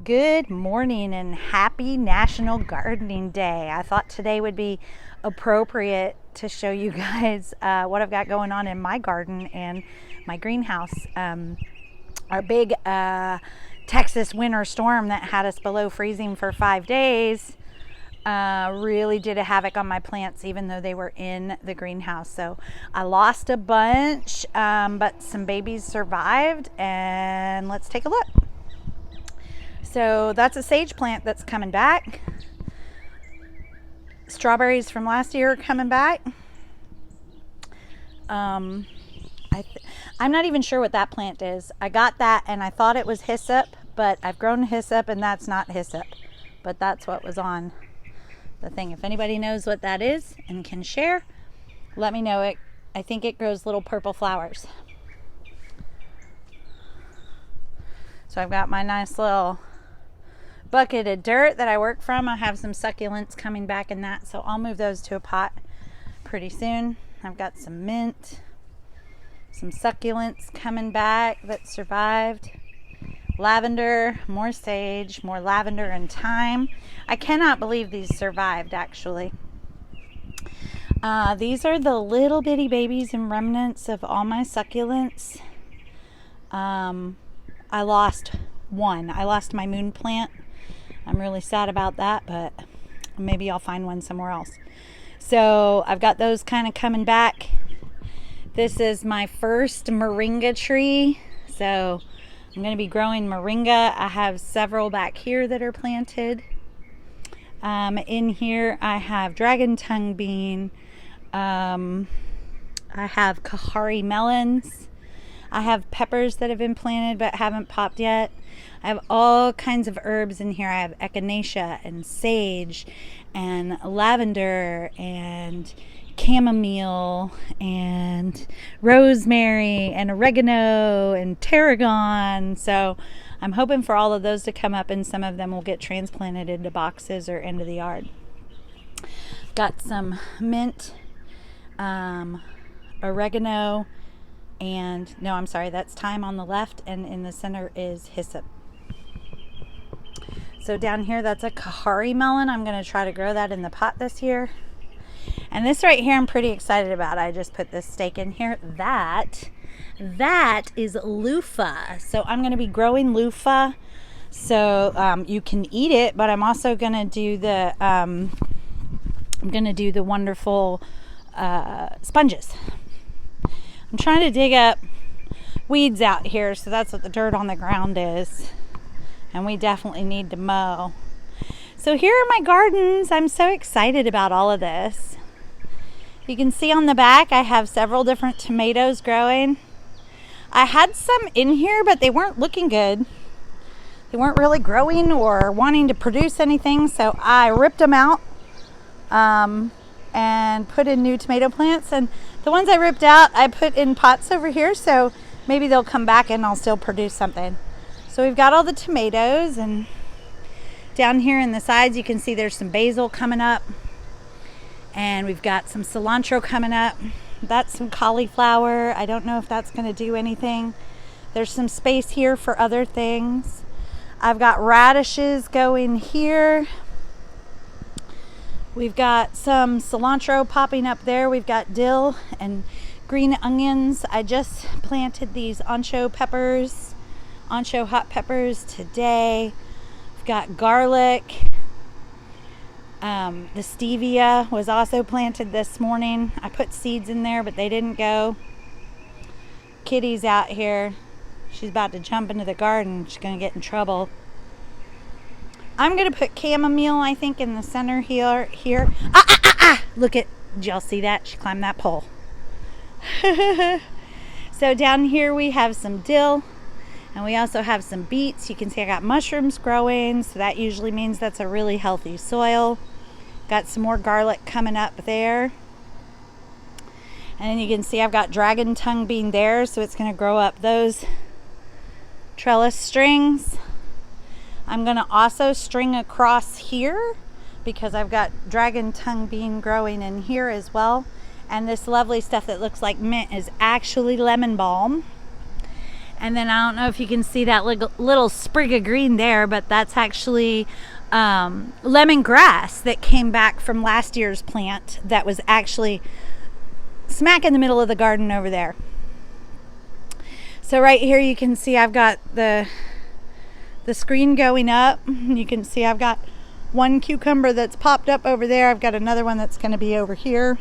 Good morning and happy National Gardening Day. I thought today would be appropriate to show you guys what I've got going on in my garden and my greenhouse. Our big Texas winter storm that had us below freezing for 5 days really did a havoc on my plants, even though they were in the greenhouse. So I lost a bunch, but some babies survived, and let's take a look. So that's a sage plant that's coming back. Strawberries from last year are coming back. I'm not even sure what that plant is. I got that and I thought it was hyssop, but I've grown hyssop and that's not hyssop. But that's what was on the thing. If anybody knows what that is and can share, let me know. I think it grows little purple flowers. So I've got my nice little bucket of dirt that I work from. I have some succulents coming back in that, so I'll move those to a pot pretty soon. I've got some mint, some succulents coming back that survived, lavender, more sage, more lavender and thyme. I cannot believe these survived, actually. These are the little bitty babies and remnants of all my succulents. I lost one. I lost my moon plant. I'm really sad about that, but maybe I'll find one somewhere else. So I've got those kind of coming back. This is my first moringa tree. So I'm going to be growing moringa. I have several back here that are planted. In here I have dragon tongue bean. I have Kahari melons. I have peppers that have been planted but haven't popped yet. I have all kinds of herbs in here. I have echinacea and sage and lavender and chamomile and rosemary and oregano and tarragon. So I'm hoping for all of those to come up, and some of them will get transplanted into boxes or into the yard. Got some mint, oregano, and no, I'm sorry, that's thyme on the left, and in the center is hyssop. So down here, that's a Kahari melon. I'm going to try to grow that in the pot this year. And this right here, I'm pretty excited about. I just put this stake in here. That is loofah. So I'm going to be growing loofah. So you can eat it, but I'm also going to do the wonderful sponges. I'm trying to dig up weeds out here, so that's what the dirt on the ground is. And we definitely need to mow. So here are my gardens. I'm so excited about all of this. You can see on the back I have several different tomatoes growing. I had some in here, but they weren't looking good. They weren't really growing or wanting to produce anything, so I ripped them out and put in new tomato plants. And the ones I ripped out, I put in pots over here, so maybe they'll come back and I'll still produce something. So we've got all the tomatoes, and down here in the sides you can see there's some basil coming up, and we've got some cilantro coming up. That's some cauliflower. I don't know if that's going to do anything. There's some space here for other things. I've got radishes going here. We've got some cilantro popping up there. We've got dill and green onions. I just planted these ancho hot peppers today. We've got garlic. The stevia was also planted this morning. I put seeds in there, but they didn't go. Kitty's out here. She's about to jump into the garden. She's going to get in trouble. I'm going to put chamomile, I think, in the center here. Look at, did y'all see that? She climbed that pole. So down here we have some dill, and we also have some beets. You can see I got mushrooms growing, so that usually means that's a really healthy soil. Got some more garlic coming up there. And then you can see I've got dragon tongue bean there, so it's going to grow up those trellis strings. I'm going to also string across here because I've got dragon tongue bean growing in here as well. And this lovely stuff that looks like mint is actually lemon balm. And then I don't know if you can see that little sprig of green there, but that's actually lemongrass that came back from last year's plant that was actually smack in the middle of the garden over there. So right here you can see I've got the screen going up. You can see I've got one cucumber that's popped up over there. I've got another one that's going to be over here.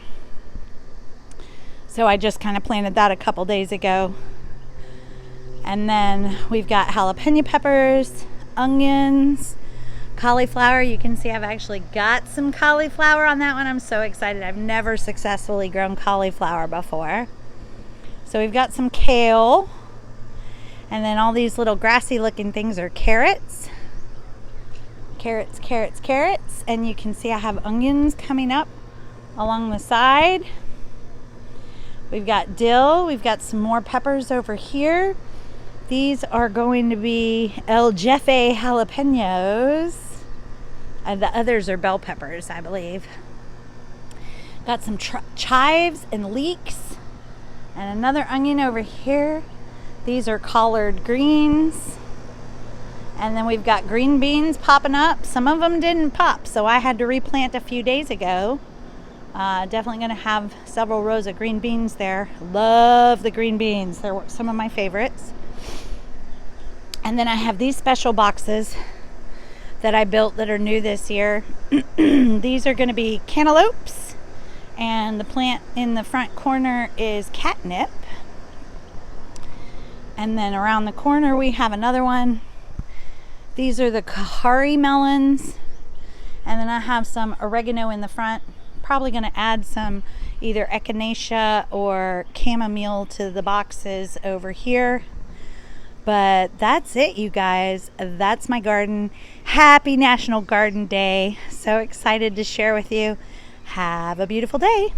So I just kind of planted that a couple days ago. And then we've got jalapeno peppers, onions, cauliflower. You can see I've actually got some cauliflower on that one. I'm so excited. I've never successfully grown cauliflower before. So we've got some kale. And then all these little grassy looking things are carrots. Carrots, carrots, carrots. And you can see I have onions coming up along the side. We've got dill. We've got some more peppers over here. These are going to be El Jefe jalapenos. And the others are bell peppers, I believe. Got some chives and leeks. And another onion over here. These are collard greens. And then we've got green beans popping up. Some of them didn't pop, so I had to replant a few days ago. Definitely going to have several rows of green beans there. Love the green beans. They're some of my favorites. And then I have these special boxes that I built that are new this year. These are going to be cantaloupes. And the plant in the front corner is catnip. And then around the corner we have another one. These are the Kahari melons. And then I have some oregano in the front. Probably going to add some either echinacea or chamomile to the boxes over here. But that's it, you guys. That's my garden. Happy National Garden Day. So excited to share with you. Have a beautiful day.